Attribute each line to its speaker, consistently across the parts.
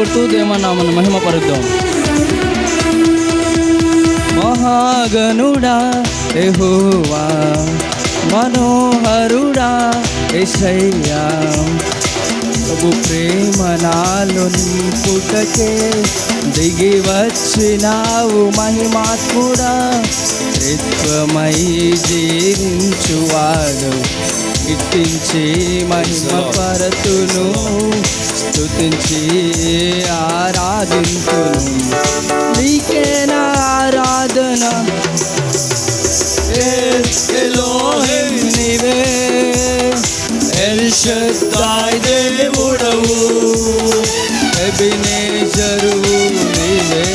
Speaker 1: కొడుతూ దేవనామను మహిమపరుద్దాం. మహాగణుడా యెహోవా, మనోహరుడా యేసయ్యా, ప్రభు ప్రేమ నాలో నింపుటకే దిగి వచ్చినావు మహిమాత్ముడా. త్రిత్వమై జీవించువాడు కీర్తించి మహిమ పరతును, స్తుతించి ఆరాధింతును. నీకే నా ఆరాధన ఎలోహిం నీవే, ఎల్ షద్దాయ్ దేవుడవు, ఎబెనేజరు నీవే,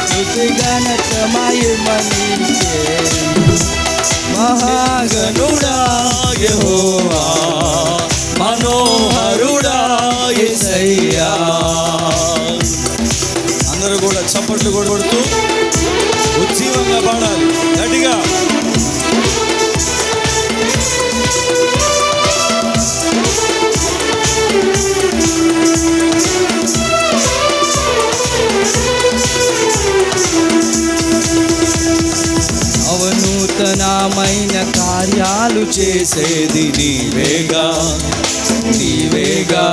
Speaker 1: స్తుతి ఘనత మహిమ నీకే. మహాగణుడా యెహోవా, మనోహరుడా యేసయ్యా.
Speaker 2: అందరూ కూడా చప్పట్లు కొడుతూ ఉజ్జీవంగా పాడాలి గట్టిగా.
Speaker 1: నూతనమైన కార్యాలు చేసేది నీవేగా, నీవేగా.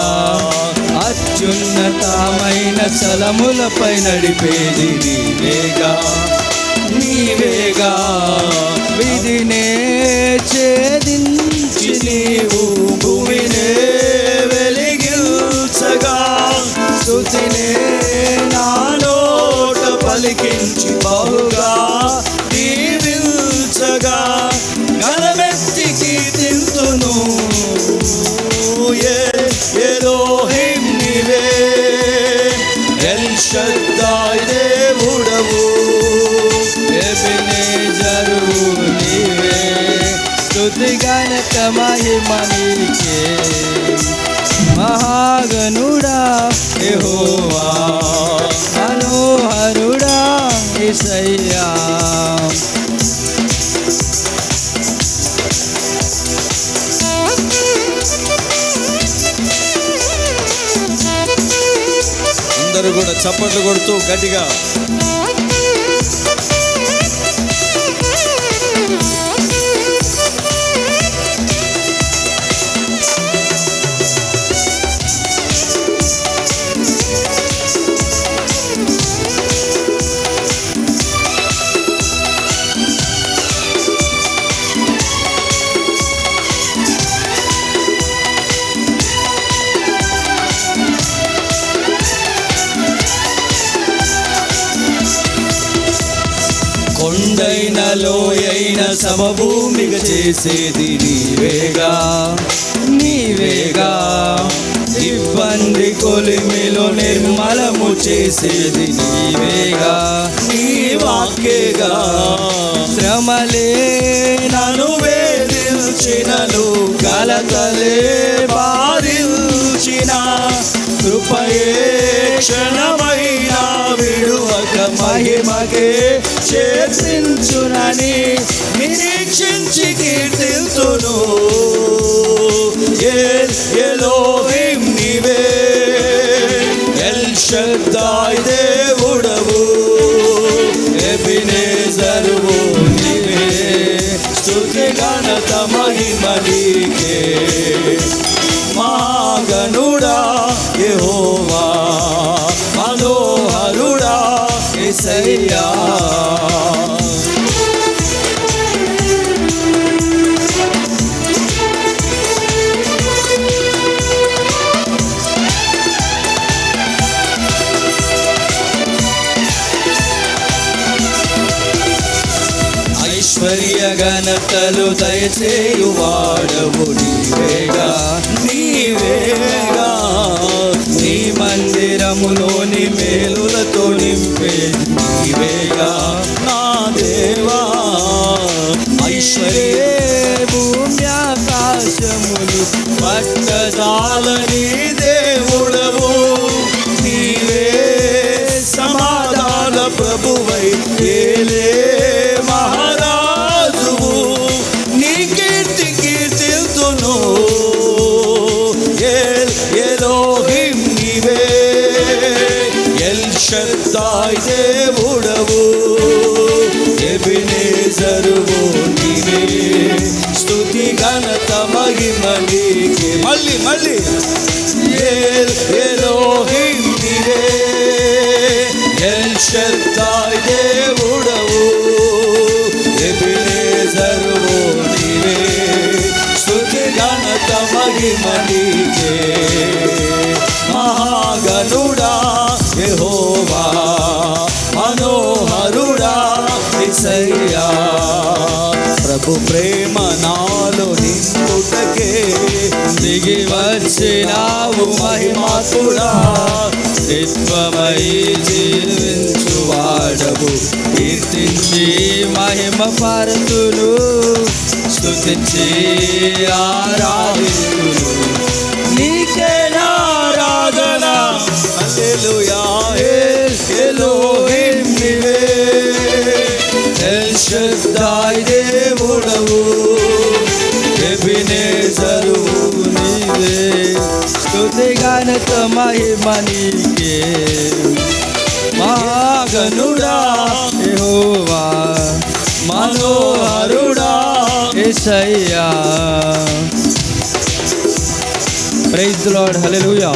Speaker 1: అత్యున్నతమైన స్థలములపై నడిపేది నీవేగా, నీవేగా. విధినే ఛేదించి నీవు భూమినే వెలిగించగా, స్తుతినే నా నోట పలికించి బహుగా దీవించగా, గణమెత్తి కీర్తింతును. ఎలోహిం నీవే, ఎల్ షద్దాయ్ దేవుడవు, ఎబెనేజరు నీవే, స్తుతి ఘనత మహిమ నీకే. మహాగణుడా యెహోవా, మనోహరుడా యేసయ్యా.
Speaker 2: అందరూ కూడా చప్పట్లు కొడుతూ గట్టిగా.
Speaker 1: కొండైన లోయైన సమభూమిగా చేసేది నీవేగా, నీవేగా. ఇబ్బంది కొలిమిలో నిర్మలము చేసేది నీవేగా, నీ వాక్యేగా. శ్రమలే నన్ను వేధించినను, కలతలే బాధించిన, కృపయే క్షణమైన విడువక మహిమకే చేర్చించునని నిరీక్షించి కీర్తింతును. ఎలోహిం నీవే, ఎల్ షద్దాయ్ దేవుడవు, ఎబెనేజరు నీవే, స్తుతి ఘనత మహిమ నీకే. మహాగణుడా యెహోవా, మనోహరుడా యేసయ్యా. ఐశ్వర్య ఘనతలు దయచేయువాడవు నీవేగా, నీవేగా. నీ మందిరములోని మేలులతో నింపే నీవేగా నా దేవా. ఐశ్వర్య భూమ్యాకాశములు పట్టజాలని దేవుడవు, నీవే సమాధాన ప్రభువై ఏలే మహారాజువు. నీ కీర్తి కీర్తిల్తును, ఎలోహిం నీవే, ఘనత మహిమ నీకే
Speaker 2: మళ్ళీ
Speaker 1: ఎలోహిం నీవే ఎల్ షద్దాయ్ దేవుడవు ఎబెనేజరువు నీవే స్తుతి ఘనత మహిమ నీకే మహాగణుడా యెహోవా మనోహరుడా యేసయ్యా ప్రభు ప్రేమ నాలో నింపుటకే దిగి వచ్చినావు మహిమాత్ముడా నిత్యమై జీవించువాడవు కీర్తించి మహిమ పరతులు స్తుతించి ఆరాధిస్తులు నీకే ఆరాధన హల్లెలూయా ఎలోహిం నీవే ఎల్ షద్దాయ్ దేవుడవు ఎబెనేజరువు నీవే
Speaker 3: స్తుతి ఘనత మహిమ నీకే
Speaker 1: మహాగణుడా
Speaker 3: యెహోవా
Speaker 1: మనోహరుడా
Speaker 3: యేసయ్యా. Praise the lord. హల్లెలూయా.